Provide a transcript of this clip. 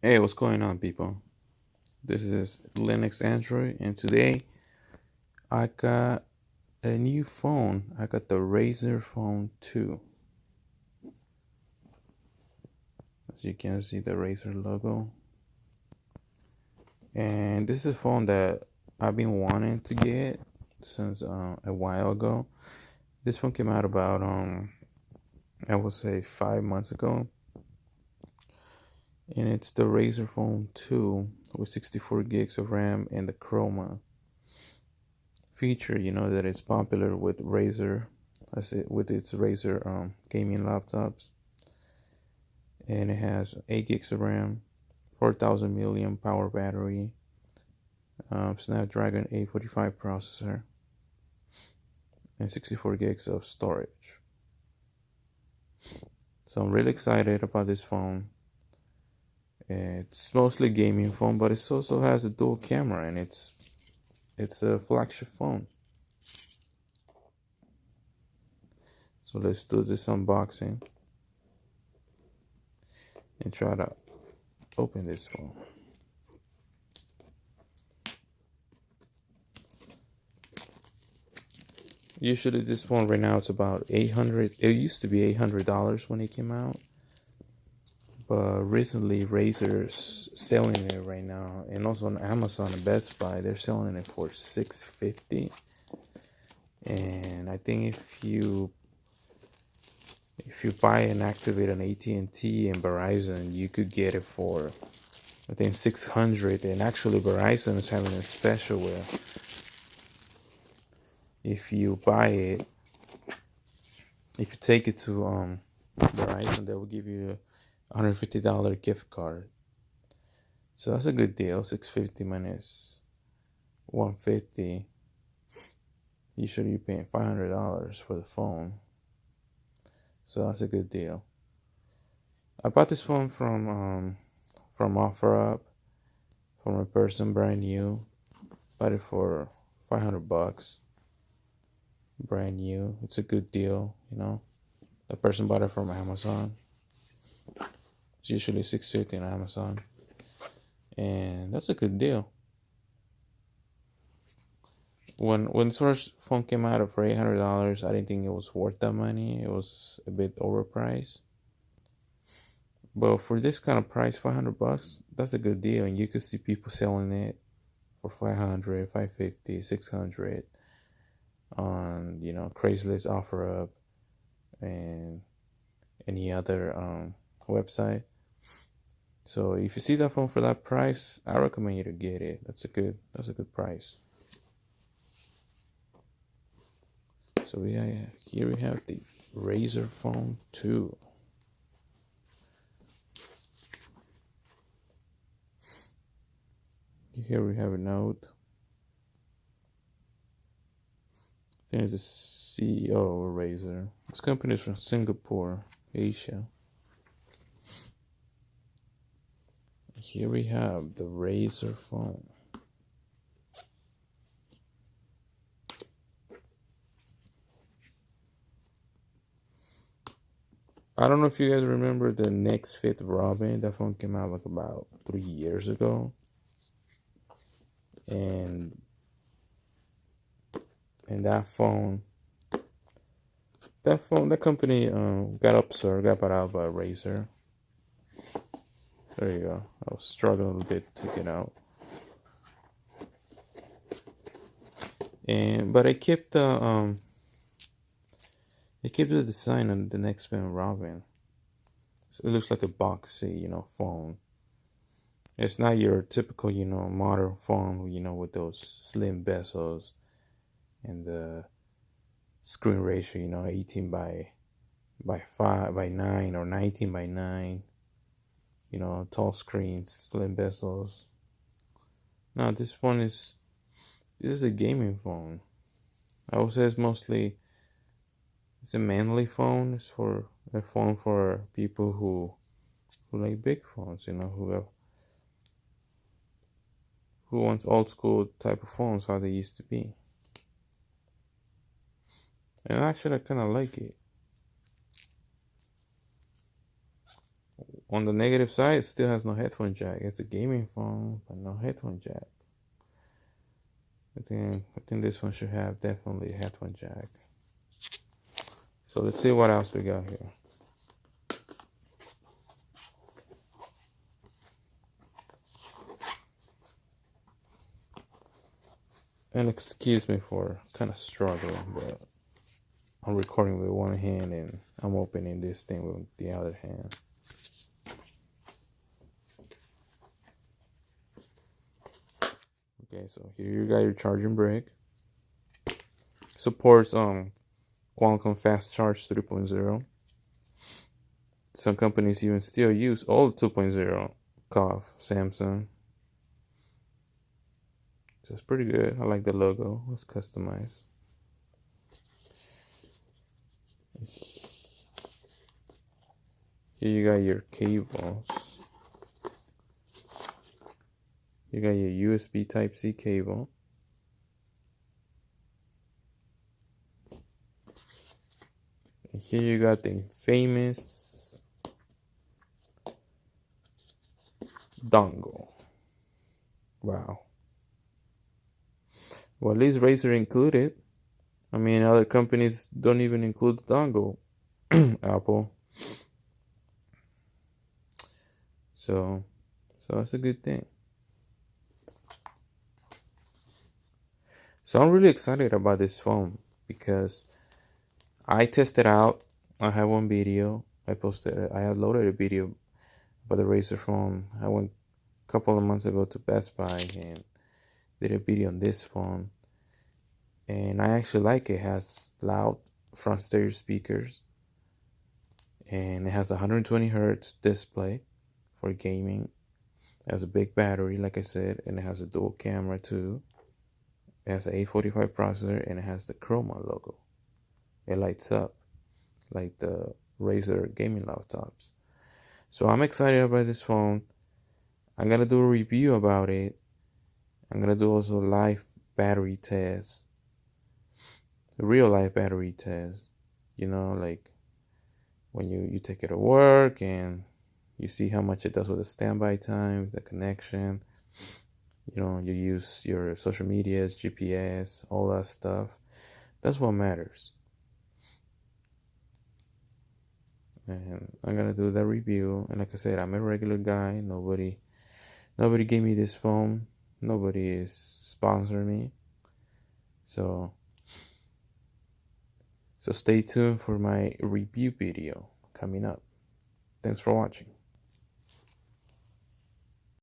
Hey, what's going on, people? This is Linux Android, and today I got a new phone. I got the Razer Phone 2. As you can see, the Razer logo. And this is a phone that I've been wanting to get since a while ago. This phone came out about, I would say 5 months ago. And it's the Razer Phone 2 with 64 gigs of RAM and the Chroma feature, that is popular with Razer, with its Razer gaming laptops, and it has 8 gigs of RAM, 4,000 milliamp power battery, Snapdragon 845 processor, and 64 gigs of storage. So I'm really excited about this phone. It's mostly gaming phone, but it also has a dual camera, and it's a flagship phone. So let's do this unboxing and try to open this phone. Usually this phone right now it's about 800. It used to be $800 when it came out, but recently Razer's selling it right now, and also on Amazon and Best Buy they're selling it for $650. And I think if you buy and activate an AT&T and Verizon, you could get it for I think 600. And actually Verizon is having a special where if you buy it, if you take it to Verizon, they will give you $150 gift card. So that's a good deal. 650 minus 150. Usually you're paying $500 for the phone. So that's a good deal. I bought this phone from OfferUp from a person brand new. Bought it for $500. Brand new. It's a good deal. The person bought it from Amazon. It's usually $650 on Amazon. And that's a good deal. When this first phone came out for $800, I didn't think it was worth that money. It was a bit overpriced. But for this kind of price, $500, that's a good deal. And you could see people selling it for 500, 550, 600 on Craigslist, OfferUp, and any other website. So if you see that phone for that price, I recommend you to get it. That's a good price. So here we have the Razer Phone 2. Here we have a note. I think it's the CEO of Razer. This company is from Singapore, Asia. Here we have the Razer phone. I don't know if you guys remember the Next Fit Robin. That phone came out like about 3 years ago. And that company got bought out by Razer. There you go. I was struggling a little bit to get out. But I kept the design on the Next Fit Robin. So it looks like a boxy, phone. It's not your typical, modern phone, with those slim bezels and the screen ratio, 18 by 5 by 9 or 19 by 9, tall screens, slim bezels. No, this is a gaming phone. I would say it's a manly phone. It's for a phone for people who like big phones, who wants old school type of phones, how they used to be. And actually, I kind of like it. on the negative side, it still has no headphone jack. It's a gaming phone, but no headphone jack. I think this one should have definitely a headphone jack. So let's see what else we got here. And excuse me for kind of struggling, but I'm recording with one hand and I'm opening this thing with the other hand. Okay, so here you got your charging brick. Supports Qualcomm Fast Charge 3.0. Some companies even still use old 2.0 COF Samsung. So it's pretty good. I like the logo. It's customized. Here you got your cables. You got your USB Type-C cable. And here you got the famous dongle. Wow. Well, at least Razer included. I mean, other companies don't even include the dongle. Apple. So that's a good thing. So I'm really excited about this phone because I tested out. I have one video. I uploaded a video about the Razer phone. I went a couple of months ago to Best Buy and did a video on this phone. And I actually like it. It has loud front stereo speakers. And it has a 120 hertz display for gaming. It has a big battery, like I said, and it has a dual camera too. It has an A45 processor and it has the Chroma logo. It lights up like the Razer gaming laptops. So I'm excited about this phone. I'm gonna do a review about it. I'm gonna do also a live battery test, a real life battery test. You know, like when you take it to work and you see how much it does with the standby time, the connection. You know, you use your social medias, GPS, all that stuff. That's what matters. And I'm gonna do that review. And like I said, I'm a regular guy. Nobody gave me this phone. Nobody is sponsoring me. So stay tuned for my review video coming up. Thanks for watching.